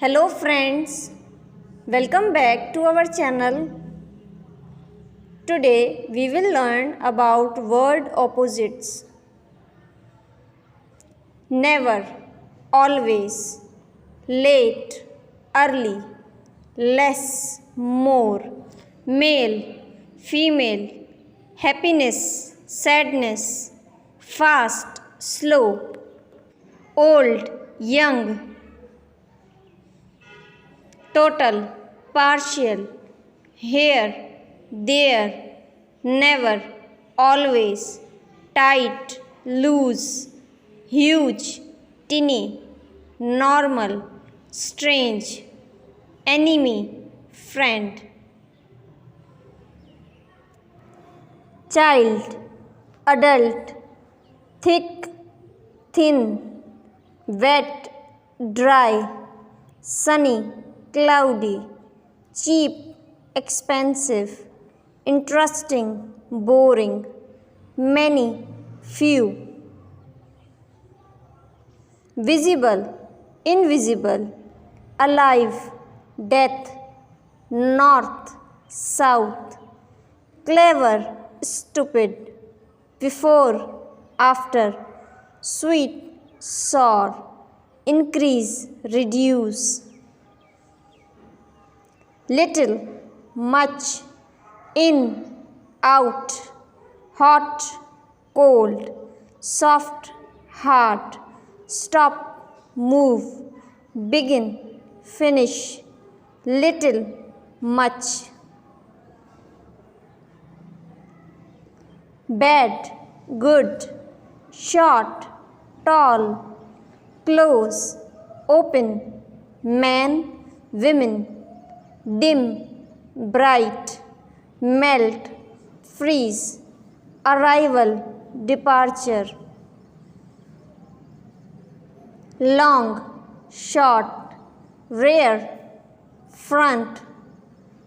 Hello friends, welcome back to our channel. Today we will learn about word opposites. Never, always, late, early, less, more, male, female, happiness, sadness, fast, slow, old, young, total, partial, here, there, never, always, tight, loose, huge, tiny, normal, strange, enemy, friend. Child, adult, thick, thin, wet, dry, sunny, cloudy, cheap, expensive, interesting, boring, many, few. Visible, invisible, alive, death, north, south, clever, stupid, before, after, sweet, sour, increase, reduce. Little, much, in, out, hot, cold, soft, hard, stop, move, begin, finish, little, much. Bad, good, short, tall, close, open, man, women, dim, bright, melt, freeze, arrival, departure. Long, short, rare, front,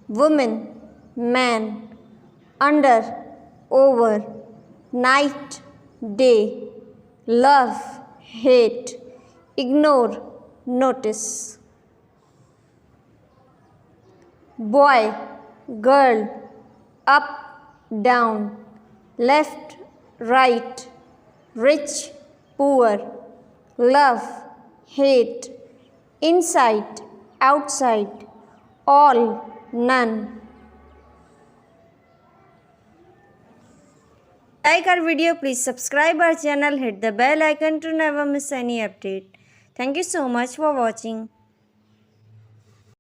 woman, man, under, over, night, day, love, hate, ignore, notice. Boy, girl, up, down, left, right, rich, poor, love, hate, inside, outside, all, none. Like our video, please subscribe our channel, hit the bell icon to never miss any update. Thank you so much for watching.